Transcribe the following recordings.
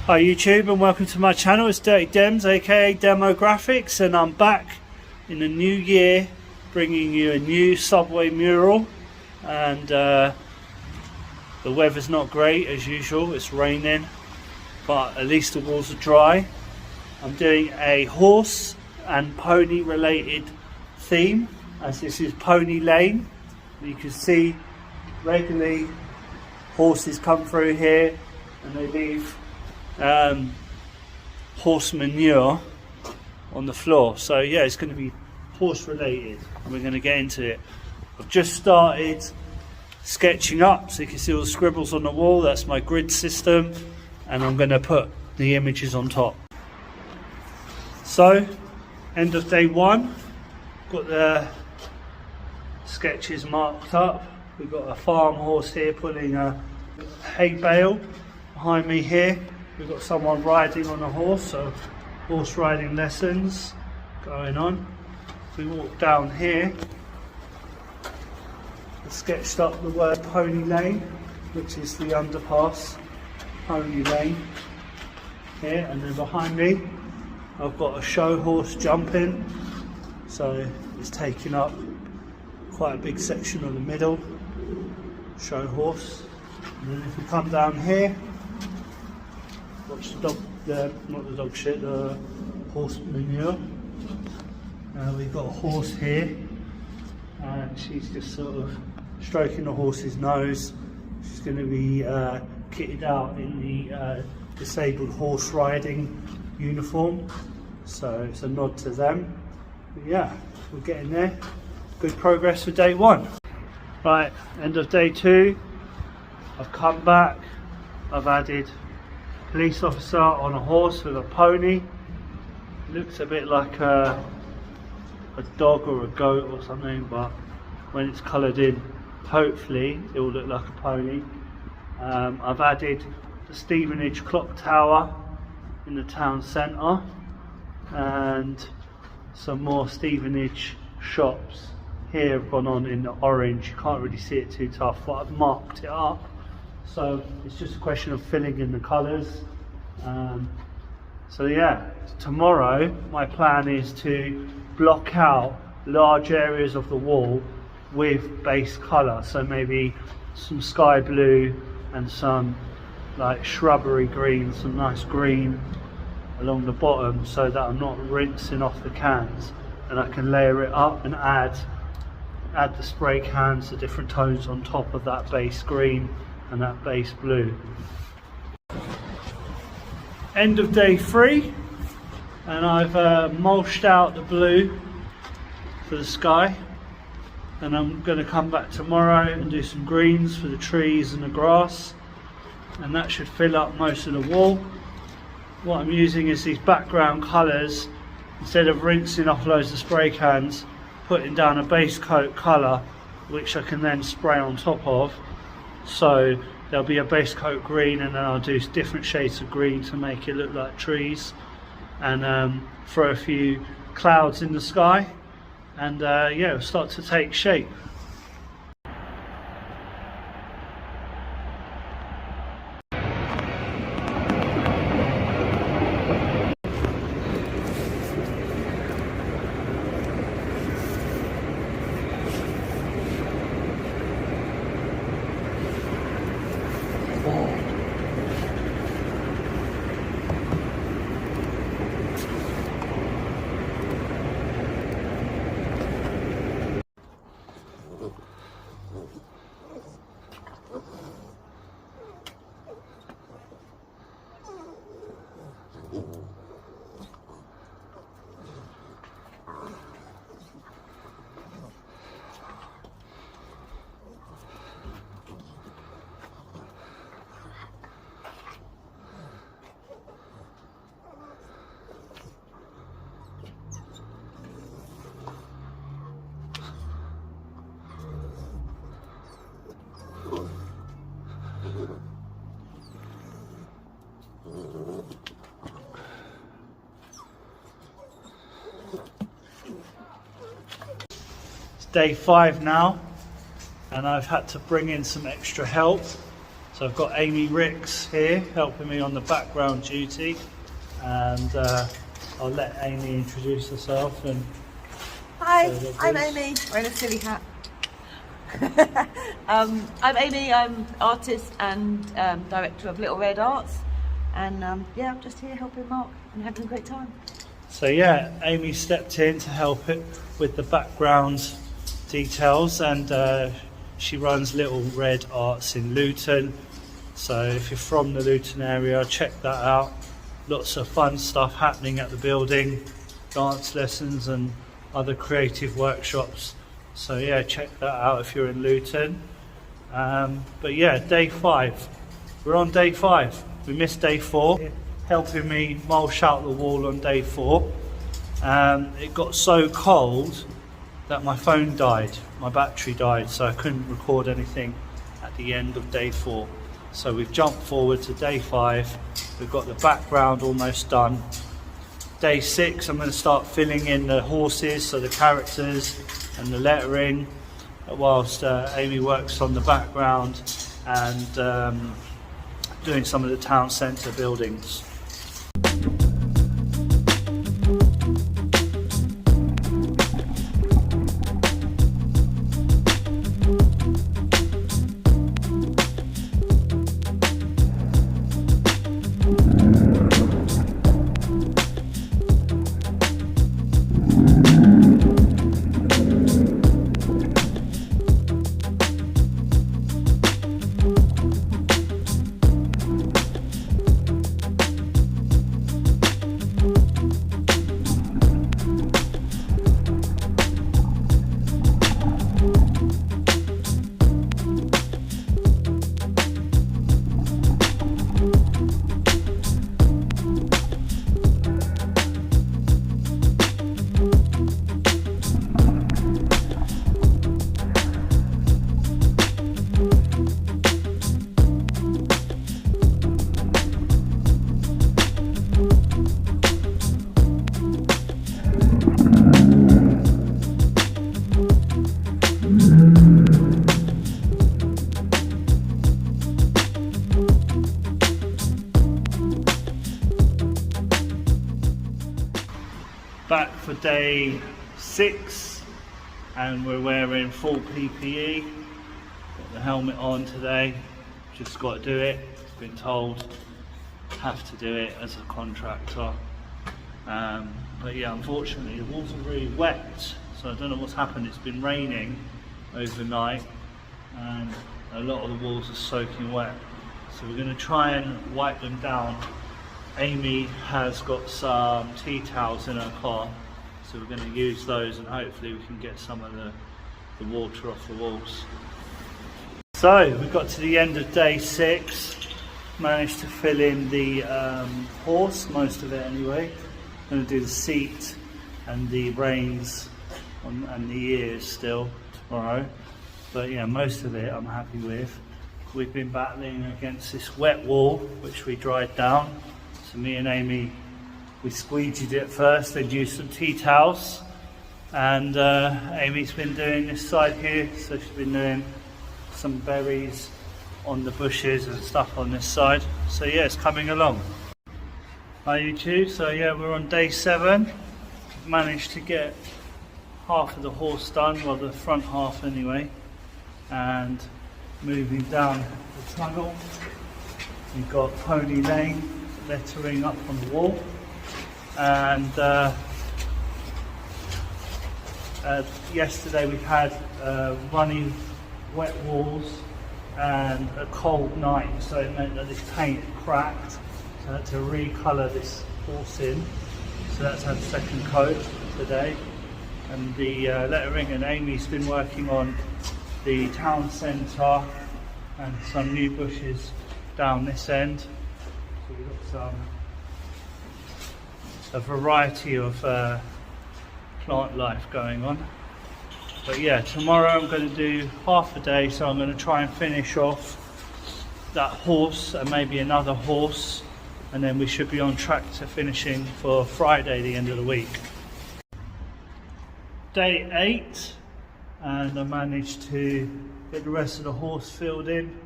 Hi YouTube and welcome to my channel. It's Dirty Dems aka Demo Graphics, and I'm back in the new year bringing you a new subway mural. And the weather's not great as usual, it's raining, but at least the walls are dry. I'm doing a horse and pony related theme, as this is Pony Lane. You can see regularly horses come through here and they leave horse manure on the floor. So yeah, it's going to be horse related and we're going to get into it. I've just started sketching up, so you can see all the scribbles on the wall. That's my grid system, and I'm going to put the images on top. So end of day one, got the sketches marked up. We've got a farm horse here pulling a hay bale. Behind me here we've got someone riding on a horse, so horse riding lessons going on. If we walk down here, I've sketched up the word Pony Lane, which is the underpass, Pony Lane here. And then behind me I've got a show horse jumping, so it's taking up quite a big section of the middle, show horse. And then if we come down here, watch the dog, not the dog shit, the horse manure. We've got a horse here, and she's just sort of stroking the horse's nose. She's going to be kitted out in the disabled horse riding uniform, so it's a nod to them. But yeah, we're getting there. Good progress for day one. Right, end of day two. I've come back, I've added police officer on a horse with a pony. Looks a bit like a dog or a goat or something, but when it's coloured in, hopefully it will look like a pony. I've added the Stevenage clock tower in the town centre and some more Stevenage shops here have gone on in the orange. You can't really see it too tough, but I've marked it up. So it's just a question of filling in the colours. So yeah, tomorrow my plan is to block out large areas of the wall with base colour. So maybe some sky blue and some like shrubbery green, some nice green along the bottom, so that I'm not rinsing off the cans, and I can layer it up and add the spray cans, the different tones on top of that base green and that base blue. End of day three, and I've mulched out the blue for the sky, and I'm going to come back tomorrow and do some greens for the trees and the grass, and that should fill up most of the wall. What I'm using is these background colours. Instead of rinsing off loads of spray cans, putting down a base coat colour which I can then spray on top of. So there'll be a base coat green, and then I'll do different shades of green to make it look like trees, and throw a few clouds in the sky, and yeah, it'll start to take shape. It's day 5 now, and I've had to bring in some extra help. So So I've got AIMI RIX here helping me on the background duty, and I'll let Amy introduce herself. And hi, I'm Amy, wearing a silly hat. I'm Amy, I'm artist and director of Little Red Arts, and yeah, I'm just here helping Mark and having a great time. So yeah, Amy stepped in to help it with the background details, and she runs Little Red Arts in Luton. So if you're from the Luton area, check that out. Lots of fun stuff happening at the building, dance lessons and other creative workshops. So yeah, check that out if you're in Luton. But yeah, day 5. We're on day 5. We missed day 4. Helping me mulch out the wall on day 4. It got so cold that my phone died, my battery died, so I couldn't record anything at the end of day 4. So we've jumped forward to day 5. We've got the background almost done. Day 6, I'm going to start filling in the horses, so the characters and the lettering, whilst Amy works on the background and doing some of the town centre buildings. Back for day 6, and we're wearing full PPE. Got the helmet on today, just got to do it. Been told, have to do it as a contractor. But yeah, unfortunately the walls are really wet, so I don't know what's happened. It's been raining overnight and a lot of the walls are soaking wet. So we're going to try and wipe them down. Amy has got some tea towels in her car, so we're going to use those and hopefully we can get some of the water off the walls. So we got to the end of day 6, managed to fill in the horse, most of it anyway. I'm going to do the seat and the reins and the ears still tomorrow, but yeah, most of it I'm happy with. We've been battling against this wet wall which we dried down. So me and Amy, we squeegeed it first, then used some tea towels, and Amy's been doing this side here, so she's been doing some berries on the bushes and stuff on this side. So yeah, it's coming along. Hi YouTube, so yeah, we're on day 7. Managed to get half of the horse done, well the front half anyway, and moving down the tunnel, we've got Pony Lane lettering up on the wall, and yesterday we had running wet walls and a cold night, so it meant that this paint cracked, so I had to recolour this horse in, so that's had a second coat today. And the lettering, and Amy's been working on the town centre and some new bushes down this end. So we've got a variety of plant life going on. But yeah, tomorrow I'm going to do half a day, so I'm going to try and finish off that horse and maybe another horse, and then we should be on track to finishing for Friday, the end of the week. Day 8, and I managed to get the rest of the horse filled in.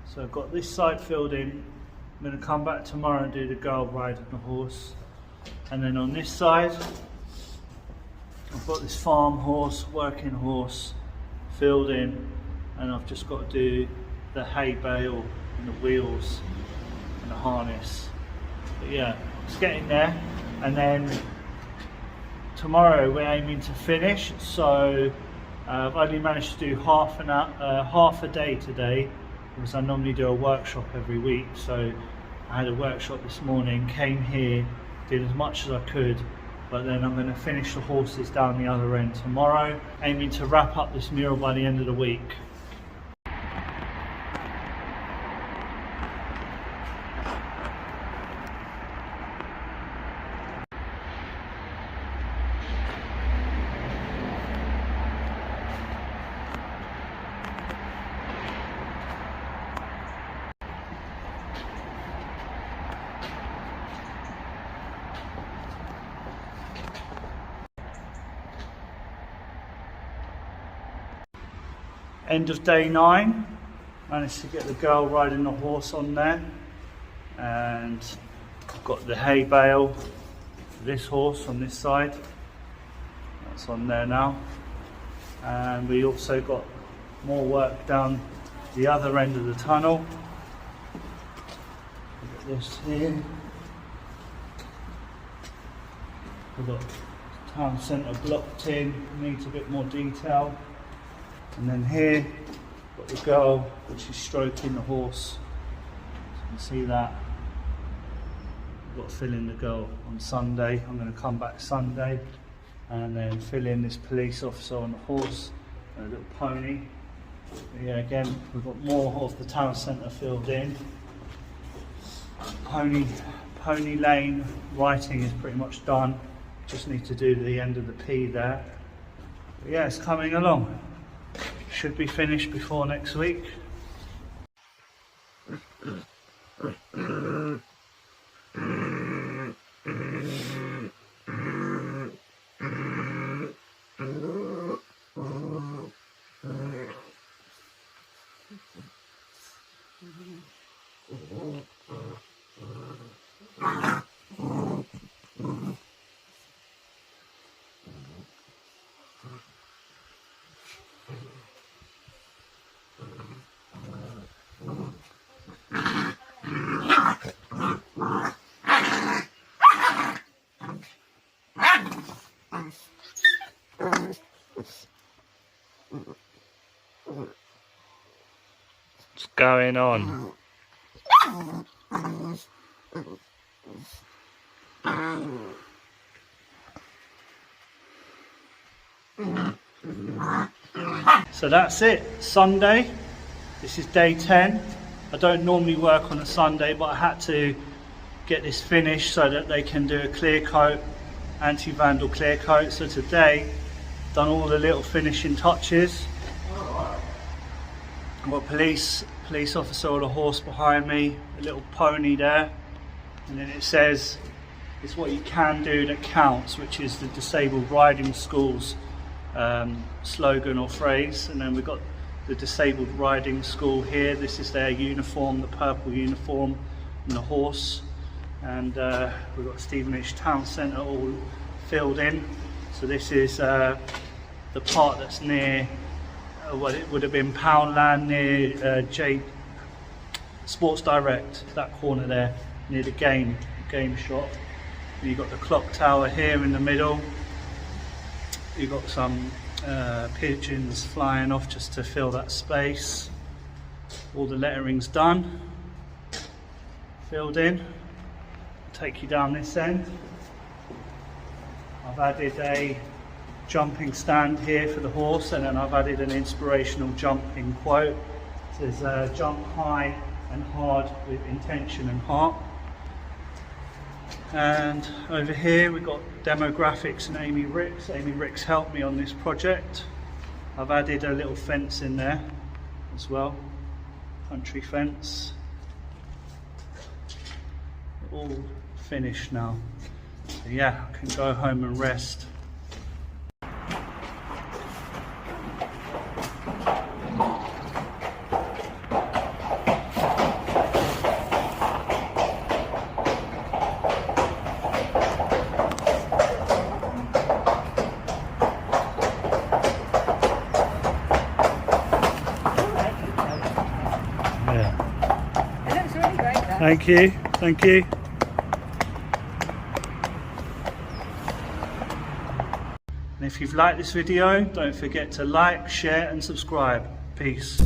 So I've got this side filled in. I'm going to come back tomorrow and do the girl riding the horse. And then on this side, I've got this farm horse, working horse, filled in, and I've just got to do the hay bale and the wheels and the harness. But yeah, it's getting there. And then tomorrow we're aiming to finish, so I've only managed to do half a day today, because I normally do a workshop every week. So I had a workshop this morning, came here, did as much as I could, but then I'm going to finish the horses down the other end tomorrow, aiming to wrap up this mural by the end of the week. End of day 9, managed to get the girl riding the horse on there, and I've got the hay bale for this horse on this side, that's on there now. And we also got more work down the other end of the tunnel. Look at this here, we've got town centre blocked in, needs a bit more detail. And then here, got the girl, which is stroking the horse. So you can see that. I've got to fill in the girl on Sunday. I'm going to come back Sunday and then fill in this police officer on the horse, a little pony. But yeah, again, we've got more of the town centre filled in. Pony lane writing is pretty much done. Just need to do the end of the P there. But yeah, it's coming along. Should be finished before next week. What's going on? So that's it, Sunday. This is day 10. I don't normally work on a Sunday, but I had to get this finished so that they can do a clear coat, anti-vandal clear coat. So today, done all the little finishing touches. I've got police officer on a horse behind me, a little pony there, and then it says it's what you can do that counts, which is the Disabled Riding School's slogan or phrase. And then we've got the Disabled Riding School here. This is their uniform, the purple uniform, and the horse. And we've got Stevenage Town Centre all filled in. So this is the part that's near what it would have been Poundland, near J Sports Direct, that corner there, near the game shop. And you've got the clock tower here in the middle. You've got some pigeons flying off just to fill that space. All the lettering's done, filled in. I'll take you down this end. I've added a jumping stand here for the horse, and then I've added an inspirational jumping quote. It says jump high and hard with intention and heart. And over here we've got demographics and AIMI RIX. AIMI RIX helped me on this project. I've added a little fence in there as well, country fence. All finished now. So yeah, I can go home and rest. Thank you, thank you. And if you've liked this video, don't forget to like, share and subscribe. Peace.